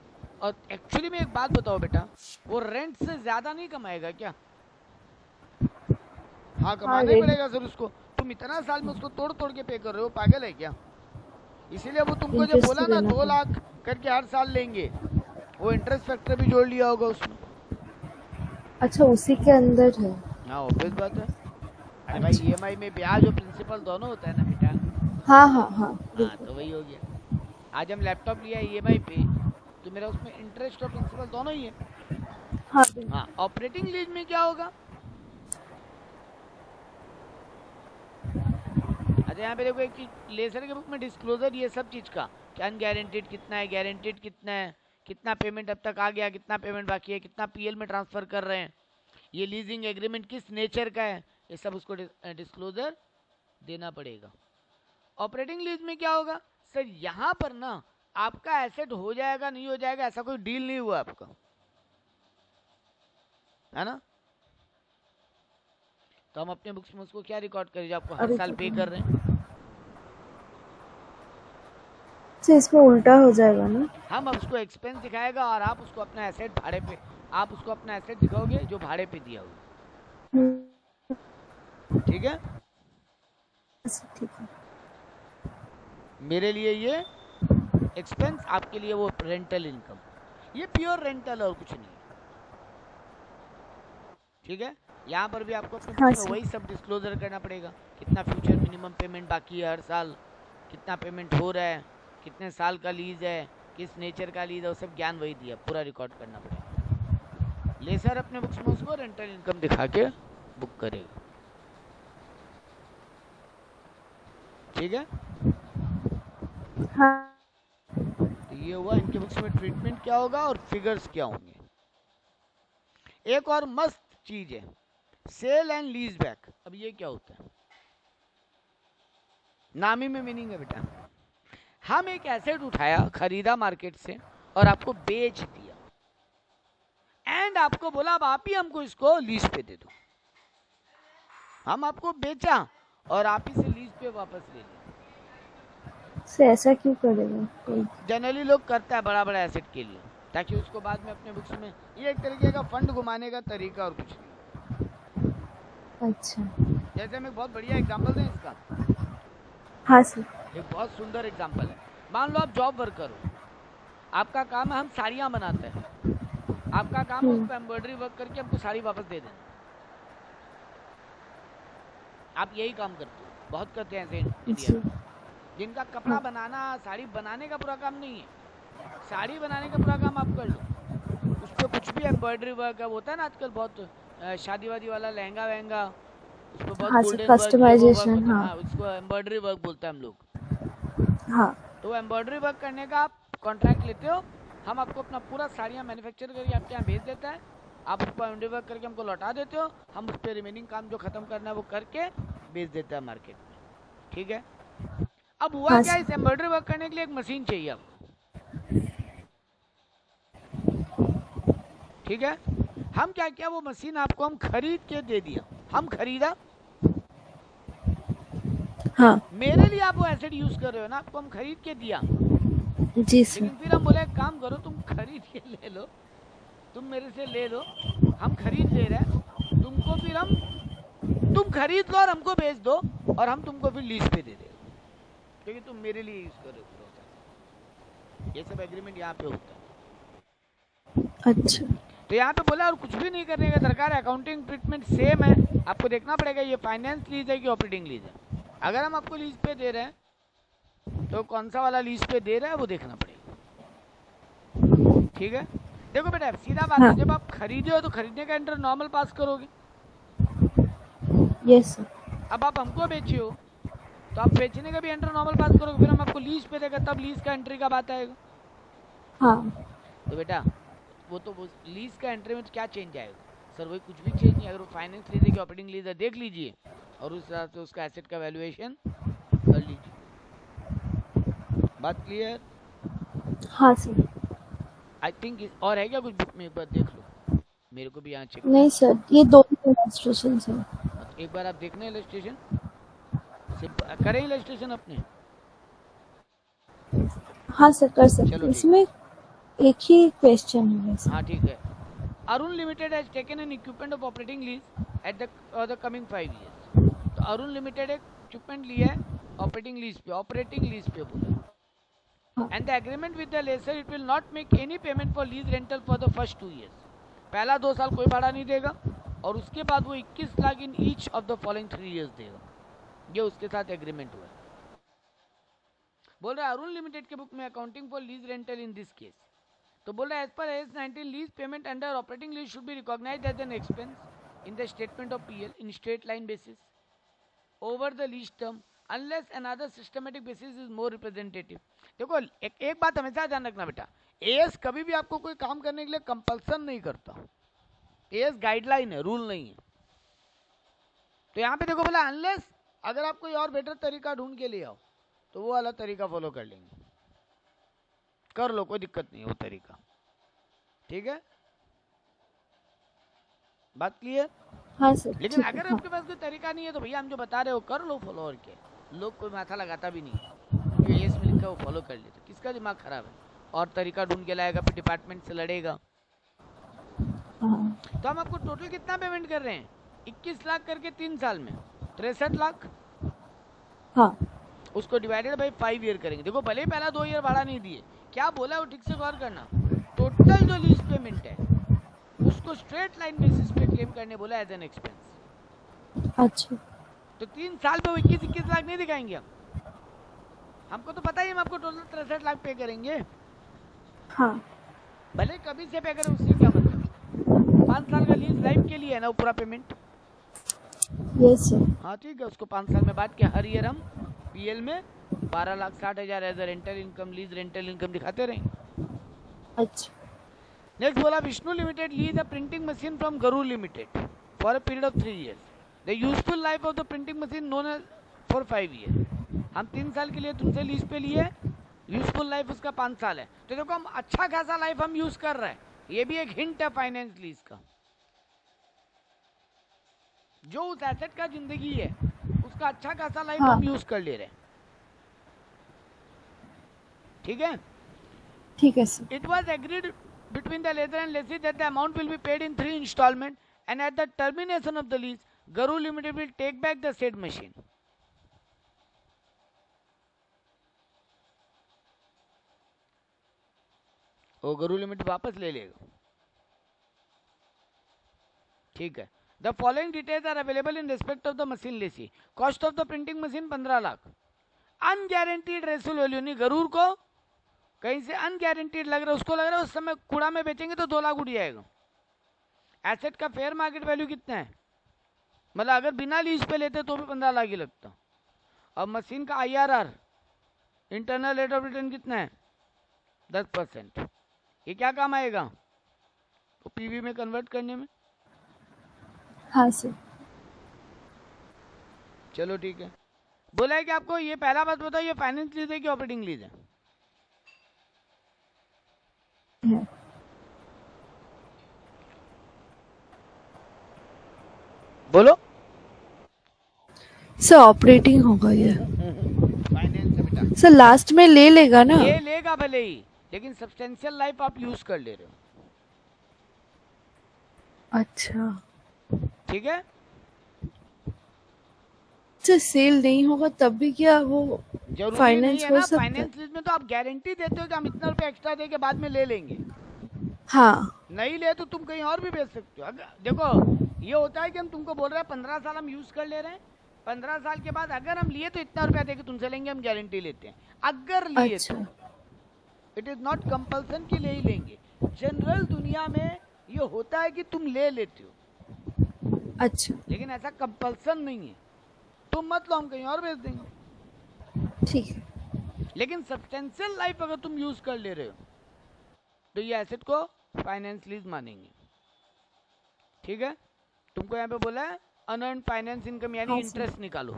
और एक्चुअली में एक बात बताओ बेटा, वो रेंट से ज्यादा नहीं कमाएगा क्या? हाँ कमाना ही पड़ेगा सर उसको, तुम इतना साल में उसको तोड़ तोड़ के पे कर रहे हो, पागल है क्या? इसीलिए वो तुमको जब बोला ना 2 लाख करके हर साल लेंगे, वो इंटरेस्ट फैक्टर भी जोड़ लिया होगा उसमें। अच्छा उसी के अंदर है। हाँ ऑब्वियस बात है। अरे भाई EMI में ब्याज और प्रिंसिपल दोनों होता है ना बेटा। हाँ हाँ हाँ हाँ तो वही हो गया। आज हम लैपटॉप लिया EMI पे, तो मेरा उसमें इंटरेस्ट और प्रिंसिपल दोनों ही है। हाँ हाँ ऑपरेटिंग लीज में क्या होगा? अच्छा यहाँ पे देखो एक लेसर के बुक में डिस्क्लोजर ये सब चीज का, कि अनगारंटीड कितना है, गारंटीड कितना है, कितना पेमेंट अब तक आ गया, कितना पेमेंट बाकी है, कितना PL में ट्रांसफर कर रहे हैं, ये लीजिंग एग्रीमेंट किस नेचर का है, ये सब उसको डिस्क्लोजर देना पड़ेगा। ऑपरेटिंग लीज में क्या होगा? सर यहाँ पर ना आपका एसेट हो जाएगा नहीं हो जाएगा ऐसा कोई डील नहीं हुआ आपका, है ना। तो हम अपने बुक्स में उसको क्या रिकॉर्ड करें जो आपको हर साल पे कर रहे हैं? तो इसमें उल्टा हो जाएगा ना। हम उसको एक्सपेंस दिखाएगा और आप उसको अपना एसेट भाड़े पे, आप उसको अपना एसेट दिखाओगे जो भाड़े पे दिया होगा। ठीक है? ठीक है। मेरे लिए ये एक्सपेंस, आपके लिए वो रेंटल इनकम, ये प्योर रेंटल और कुछ नहीं। ठीक है? यहाँ पर भी आपको अपने बुक्स में वही सब डिस्क्लोजर करना पड़ेगा, कितना फ्यूचर मिनिमम पेमेंट बाकी है हर साल, कितना पेमेंट हो रहा है, कितने साल का लीज है, किस नेचर का लीज है, वो सब ज्ञान वही दिया, पूरा रिकॉर्ड करना पड़ेगा। लेसर अपने बुक्स में उसको रेंटल इनकम दिखा के बुक करेगा। ठीक है? हाँ। तो ये हुआ इनके बुक्स में ट्रीटमेंट क्या होगा और फिगर्स क्या होंगे। एक और मस्त चीज है सेल एंड लीज बैक। अब ये क्या होता है? नाम ही में मीनिंग है बेटा। हम एक एसेट उठाया, खरीदा मार्केट से और आपको बेच दिया, एंड आपको बोला अब आप ही हमको इसको लीज पे दे दो। हम आपको बेचा और आप ही से लीज पे वापस ले लिया। से ऐसा क्यों करेगा? जनरली लोग करता है बड़ा बड़ा एसेट के लिए, ताकि उसको बाद में अपने बुक्स में, ये एक तरीके का फंड घुमाने का तरीका और कुछ नहीं। अच्छा, जैसे हम एक बहुत बढ़िया एग्जांपल दें इसका। हाँ सर। एक बहुत सुंदर एग्जांपल है। मान लो आप जॉब वर्कर हो, आपका काम है हम साड़ियाँ बनाते हैं, आपका काम है उस पर एम्ब्रॉयडरी वर्क करके हमको साड़ी वापस दे देना। आप यही काम करते हो, बहुत करते हैं ऐसे इंडिया में, जिनका कपड़ा बनाना, साड़ी बनाने का पूरा काम नहीं है, साड़ी बनाने का पूरा काम आप कर लो, उस पर कुछ भी एम्ब्रॉयडरी वर्क होता है ना आजकल, बहुत शादी वादी वाला लहंगा वहंगा, उस पर बहुत गोल्डन कस्टमाइजेशन, हाँ उसको एम्ब्रॉयडरी वर्क बोलते हैं हम लोग। हाँ। तो एम्ब्रॉयडरी वर्क करने का आप कॉन्ट्रैक्ट लेते हो हम आपको अपना पूरा साड़ियाँ मैन्युफैक्चर करके आपके यहाँ भेज देता है, आप उस पर डिलीवर करके हमको लौटा देते हो, हम उस पर रिमेनिंग काम जो खत्म करना है वो करके बेच देते हैं मार्केट में, ठीक है। अब हुआ हाँ क्या, सर। इस एम्ब्रॉयडरी वर्क करने के लिए एक मशीन चाहिए आपको, ठीक है। हम क्या किया, वो मशीन आपको हम खरीद के दे दिया, हम खरीदा, हाँ मेरे लिए आप वो एसेट यूज कर रहे हो ना, आपको हम खरीद के दिया, जी सर। लेकिन फिर हम बोले एक काम करो, तुम खरीद के ले लो, तुम मेरे से ले लो, हम खरीद ले रहे हैं, तुमको फिर हम, तुम खरीद लो और हमको बेच दो, और हम तुमको फिर लीज पे दे देंगे, क्योंकि तुम मेरे लिए यूज कर रहे हो। ये सब एग्रीमेंट यहाँ पे होता है। अच्छा। तो यहाँ पे बोला और कुछ भी नहीं करने का दरकार है, अकाउंटिंग ट्रीटमेंट सेम है, आपको देखना पड़ेगा ये फाइनेंस लीज है कि ऑपरेटिंग लीज है। अगर हम आपको लीज पे दे रहे हैं तो कौन सा वाला लीज पे दे रहा है वो देखना पड़ेगा, ठीक है। देखो बेटा सीधा बात है, जब आप खरीदे हो तो खरीदने का एंटर नॉर्मल पास करोगे, यस सर। अब आप हमको बेचे हो तो आप बेचने का भी एंटर नॉर्मल पास करोगे, फिर हम आपको लीज पे देगा तब लीज का एंट्री का बात आएगा। हाँ तो बेटा वो तो लीज का एंट्री में तो क्या चेंज आएगा सर, वही कुछ भी चेंज नहीं, अगर वो फाइनेंस लीज है कि ऑपरेटिंग लीज है देख लीजिए और उस हिसाब से उसका एसेट का वैल्यूएशन कर लीजिए, बात क्लियर। हाँ सर। आई थिंक और है क्या कुछ बुक में, एक बार देख लो, मेरे को भी यहाँ चेक नहीं सर, ये दो इलस्ट्रेशन है। एक बार आप देखना इलस्ट्रेशन करें, इलस्ट्रेशन अपने। हाँ सर कर सकते, इसमें एक ही क्वेश्चन है सर। हाँ ठीक है। Arun limited has taken N equipment of operating lease at the coming 5 years। तो अरुण लिमिटेड एक इक्विपमेंट लिया है ऑपरेटिंग लीज पे बोला, and the agreement with the lessor it will not make any payment for lease rental for the first 2 years। पहला 2 साल कोई भाड़ा नहीं देगा और उसके बाद वो 21 lakh in each of the following 3 years देगा, ये उसके साथ एग्रीमेंट हुआ है। बोल रहा है अरुण लिमिटेड के बुक में accounting for lease rental in this case, तो बोल रहा है as per AS 19 lease payment under operating lease should be recognised as an expense in the statement of PL in straight line basis over the lease term unless another systematic basis is more representative. देखो एक बात हमेशा ध्यान रखना बेटा, as कभी भी आपको कोई काम करने के लिए कंपल्सन नहीं करता, एएस गाइडलाइन है, रूल नहीं है। तो यहाँ पे देखो बोला अनलेस, अगर आप कोई और बेटर तरीका ढूंढ के ले आओ तो वो वाला तरीका फॉलो कर लेंगे, कर लो कोई दिक्कत नहीं है वो तरीका, ठीक है, बात क्लियर। हाँ सर। लेकिन अगर आपके पास कोई तरीका नहीं है तो भैया हम जो बता रहे हो कर लो फॉलो, और क्या, लोग कोई माथा लगाता भी नहीं, जो एएस में लिखा है वो फॉलो कर लेते, किसका दिमाग खराब है और तरीका ढूंढ के लाएगा फिर डिपार्टमेंट से लड़ेगा। तो हम आपको टोटल कितना पेमेंट कर रहे हैं, 21 लाख करके 3 साल में 63 लाख। हाँ। उसको डिवाइडेड बाई 5 ईयर करेंगे। देखो भले ही पहला 2 ईयर भाड़ा नहीं दिए, क्या बोला है वो ठीक से गौर करना, टोटल जो लीज पेमेंट है उसको स्ट्रेट लाइन बेसिस पे क्लेम करने बोला एज एन एक्सपेंस। अच्छा। तो 3 साल पे वो 21 लाख नहीं दिखाएंगे हम, हमको तो पता ही हम आपको टोटल 63 लाख पे करेंगे। हाँ। भले कभी से पे करें उससे क्या मतलब, 5 साल का लीज लाइफ के लिए है ना वो पूरा पेमेंट। Yes sir. हाँ ठीक है, उसको 5 साल में बांट के हर ईयर हम पीएल में 12,60,000 as a rental income, lease rental income दिखाते रहेंगे। अच्छा। नेक्स्ट बोला Vishnu limited lease a printing machine from Garud limited for a period of 3 years। The useful life of the printing machine known as for 5 years। हम 3 साल के लिए तुमसे lease पे लिए, यूजफुल लाइफ उसका 5 साल है। तो देखो हम अच्छा खासा लाइफ हम यूज कर रहे हैं, ये भी एक हिंट है फाइनेंस लीज का। जो उस एसेट का जिंदगी है उसका अच्छा खासा लाइफ हम यूज कर ले रहे हैं, ठीक है। ठीक है sir. It was agreed between the lessor and lessee that the amount will be paid in 3 installments, and at the termination of the lease, Guru Limited will take back the said machine. वो Guru Limited वापस ले लेगा, ठीक है। The following details are available in respect of the machine lessee. Cost of the printing machine 15 lakh, unguaranteed residual value नहीं, गरूर को कहीं से अनगारंटीड लग रहा है, उसको लग रहा है उस समय कूड़ा में बेचेंगे तो 2 लाख उड़ जाएगा। एसेट का फेयर मार्केट वैल्यू कितना है, मतलब अगर बिना लीज पे लेते तो भी 15 लाख ही लगता। और मशीन का IRR internal rate of return कितना है 10%, ये क्या काम आएगा तो पीवी में कन्वर्ट करने में? हाँ सर। चलो ठीक है। बोला है कि आपको ये पहला बात बताओ, ये फाइनेंस लीज है कि ऑपरेटिंग लीज है? बोलो। सर ऑपरेटिंग होगा ये। फाइनेंस है बेटा। सर लास्ट में ले लेगा ना? ये लेगा भले ही, लेकिन सब्सटेंशियल लाइफ आप यूज कर ले रहे हो। अच्छा ठीक है। सर सेल नहीं होगा तब भी क्या वो जरूरी फाइनेंस नहीं है हो ना। सकता है? फाइनेंस लीज में तो आप गारंटी देते हो कि हम इतना रुपया एक्स्ट्रा दे के बाद में ले लेंगे। हाँ नहीं ले तो तुम कहीं और भी बेच सकते हो। अगर देखो ये होता है कि हम तुमको बोल रहे हैं 15 साल हम यूज कर ले रहे हैं, 15 साल के बाद अगर हम लिए तो इतना रुपया देके तुमसे लेंगे, हम गारंटी लेते हैं। अगर लिए अच्छा। तो इट इज नॉट कंपल्सन कि ले ही लेंगे। जनरल दुनिया में ये होता है कि तुम ले लेते हो, अच्छा लेकिन ऐसा कंपल्सन नहीं है। तुम मत लो, हम कहीं और बेच देंगे। ठीक है। लेकिन सब्सटेंशियल लाइफ अगर तुम यूज कर ले रहे हो तो ये एसेट को फाइनेंस लीज मानेंगे। ठीक है। तुमको यहाँ पे बोला है अनअर्न्ड फाइनेंस इनकम यानी हाँ, इंटरेस्ट निकालो,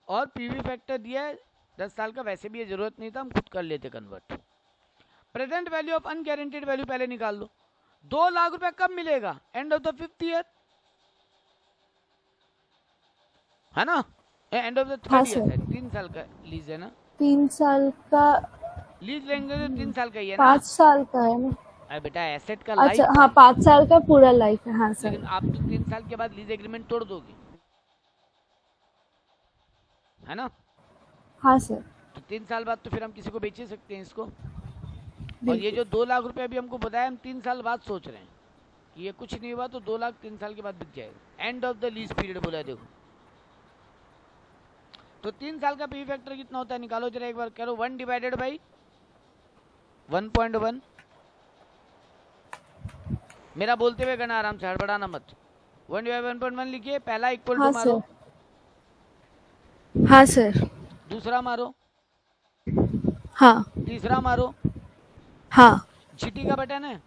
और पीवी फैक्टर दिया है 10 साल का। वैसे भी ये जरूरत नहीं था, हम खुद कर लेते convert. Present value of unguaranteed value पहले निकाल लो। 2 लाख रुपया कब मिलेगा? End of the 5th year, है ना? End of the 3rd year. 3 साल का लीज है ना? 3 साल का लीज लेंगे तो 3 साल का ही है ना? 5 साल का है ना? अरे बेटा एसेट का अच्छा लाइफ हाँ 5 साल का पूरा लाइफ है। हाँ सर। लेकिन आप तो 3 साल के बाद लीज एग्रीमेंट तोड़ दोगे, है ना? हाँ सर। तो 3 साल बाद तो फिर हम किसी को बेच ही सकते हैं इसको। और ये जो 2 लाख रुपए अभी हमको बताया, हम 3 साल बाद सोच रहे हैं कि ये कुछ नहीं हुआ तो 2 लाख 3 साल के बाद बिक जाएगा। End of the lease period बोला है, देखो। तो 3 साल का पी फैक्टर कितना होता है निकालो जरा एक बार करो। 1 डिवाइडेड बाई 1.1। मेरा बोलते हुए करना, आराम से, हड़बड़ाना मत। 1 डिवाइड 1.1 लिखिए। पहला इक्वल टू हाँ मारो। सर। हाँ सर। दूसरा मारो। हाँ। तीसरा मारो। हाँ। जीटी का बटन है?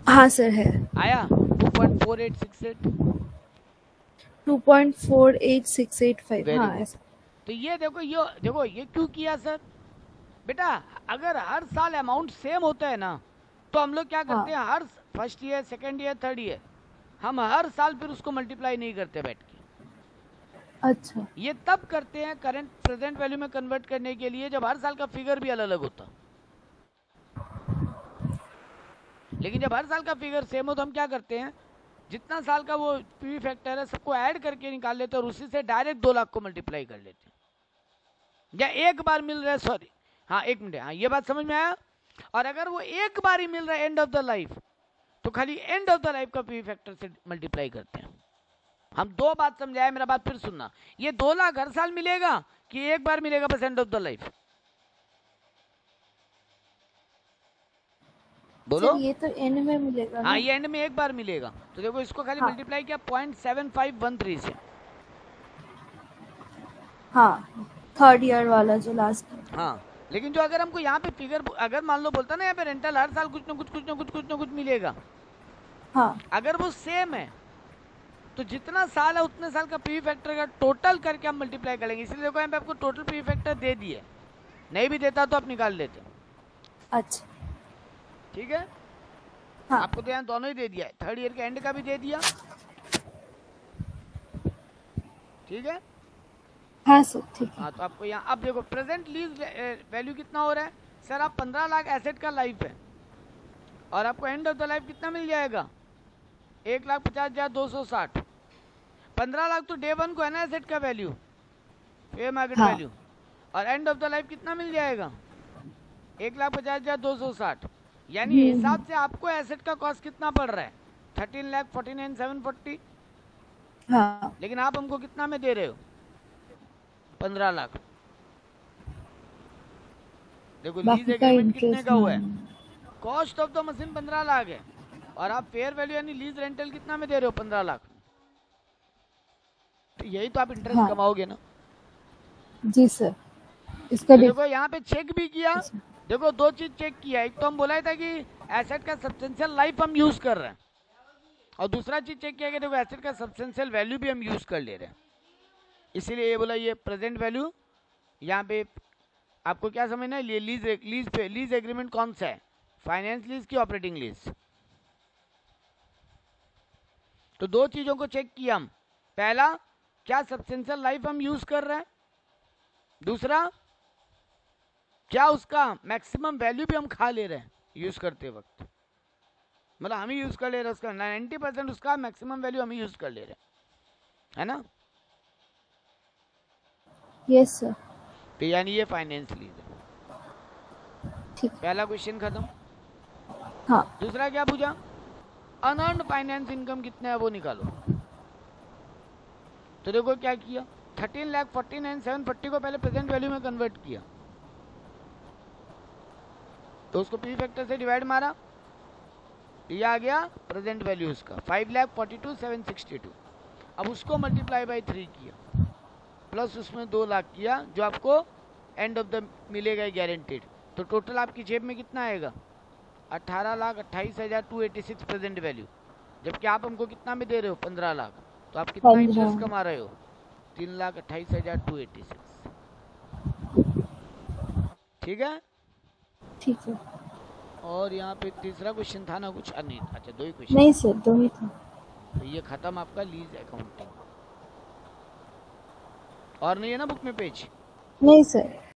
हाँ सर है। आया 2.4868। 2.48685। हाँ ऐसा। तो ये देखो ये क्यों किया सर? बेटा अगर हर साल अमाउंट सेम होता है ना तो हम लोग क्या करते हैं, हर first year, second year, third year, हम हर साल फिर उसको मल्टीप्लाई नहीं करते बैठ के। अच्छा। ये तब करते हैं करंट प्रेजेंट वैल्यू में कन्वर्ट करने के लिए जब हर साल का फिगर भी अलग अलग होता। लेकिन जब हर साल का फिगर सेम हो तो हम क्या करते हैं, जितना साल का वो पीवी फैक्टर है सबको ऐड करके निकाल लेते हैं और उसी से डायरेक्ट 2 लाख को मल्टीप्लाई कर लेते हैं। या एक बार मिल रहा है, सॉरी हाँ 1 मिनट, हाँ ये बात समझ में आया? और अगर वो एक बार ही मिल रहा है एंड ऑफ द लाइफ तो खाली एंड ऑफ द लाइफ का पीवी फैक्टर से मल्टीप्लाई करते हैं। हम 2 बात समझाया, मेरा बात फिर सुनना। ये 2 लाख हर साल मिलेगा कि एक बार मिलेगा बस एंड ऑफ द लाइफ? बोलो। ये तो एंड में मिलेगा ना? हाँ ये एंड में एक बार मिलेगा। तो देखो इसको खाली मल्टीप्लाई किया 0.7513 से। हाँ 3rd ईयर वाला जो लास्ट। हाँ लेकिन जो अगर हमको यहाँ पे फिगर अगर मान लो बोलता ना यहाँ पे रेंटल हर साल कुछ ना कुछ मिलेगा, हाँ अगर वो सेम है तो जितना साल है उतने साल का पीवी फैक्टर का टोटल करके हम मल्टीप्लाई करेंगे। इसलिए देखो यहाँ पे आपको टोटल पीवी फैक्टर दे दिए, नहीं भी देता तो आप निकाल लेते। अच्छा ठीक है। हाँ। आपको तो यहाँ दोनों ही दे दिया है, 3rd ईयर के एंड का भी दे दिया। ठीक है। हाँ सर ठीक है। हाँ तो आपको यहाँ अब देखो प्रेजेंट लीज वैल्यू कितना हो रहा है सर? आप 15 लाख एसेट का लाइफ है और आपको एंड ऑफ द लाइफ कितना मिल जाएगा? 1,50,260। 15 लाख तो डे 1 को है ना एसेट का वैल्यू, फेयर मार्केट वैल्यू, और एंड ऑफ द लाइफ कितना मिल जाएगा? 1,50,260। यानी हिसाब से आपको एसेट का कॉस्ट कितना पड़ रहा है? 13,49,740। हाँ। लेकिन आप हमको कितना में दे रहे हो? 15 लाख। देखो लीज एग्रीमेंट कितने का हुआ है? Cost of the machine 15 lakh है और आप फेयर वैल्यू यानी लीज रेंटल कितना में दे रहे हो? 15 लाख। तो यही तो आप इंटरेस्ट कमाओगे ना। जी सर। इसका तो देखो यहाँ पे चेक भी किया, देखो दो चीज चेक किया, एक तो हम बोला था कि एसेट का सब्सटेंशियल लाइफ हम यूज कर रहे हैं, और दूसरा चीज चेक किया कि देखो एसेट का सब्सटेंशियल वैल्यू भी हम यूज कर ले रहे हैं, इसीलिए ये बोला ये प्रेजेंट वैल्यू। यहाँ पे आपको क्या समझना है, लीज एग्रीमेंट कौन सा है, फाइनेंस लीज की ऑपरेटिंग लीज। तो दो चीजों को चेक किया हम, पहला क्या सब्सटेंशियल लाइफ हम यूज कर रहे हैं, दूसरा क्या उसका मैक्सिमम वैल्यू भी हम खा ले रहे हैं यूज करते वक्त, मतलब हम ही यूज कर ले रहे हैं उसका 90% उसका मैक्सिमम वैल्यू हम ही यूज कर ले रहे हैं, है ना। Yes sir. तो यानी ये फाइनेंस लीज है। ठीक। पहला क्वेश्चन खत्म। हाँ। दूसरा क्या पूछा, अनअर्न्ड फाइनेंस इनकम कितना है वो निकालो। तो देखो क्या किया, 13,49,740 को पहले प्रेजेंट वैल्यू में कन्वर्ट किया, तो उसको पी फैक्टर से डिवाइड मारा, ये आ गया प्रेजेंट वैल्यू उसका 5,42,762। अब उसको मल्टीप्लाई बाई 3 किया, प्लस उसमें 2 लाख किया जो आपको एंड ऑफ द मिलेगा गारंटेड। तो टोटल आपकी जेब में कितना आएगा, 18,28,286 प्रेजेंट वैल्यू, जबकि आप हमको कितना में दे रहे हो 15 लाख, तो आप कितना इंटरेस्ट कमा रहे हो, 3,28,286। ठीक है। ठीक है। और यहाँ पे तीसरा क्वेश्चन था ना कुछ, नहीं अच्छा दो ही क्वेश्चन, नहीं सर दो ही था। तो ये खत्म आपका लीज अकाउंटिंग। और नहीं है ना बुक में पेज? नहीं सर।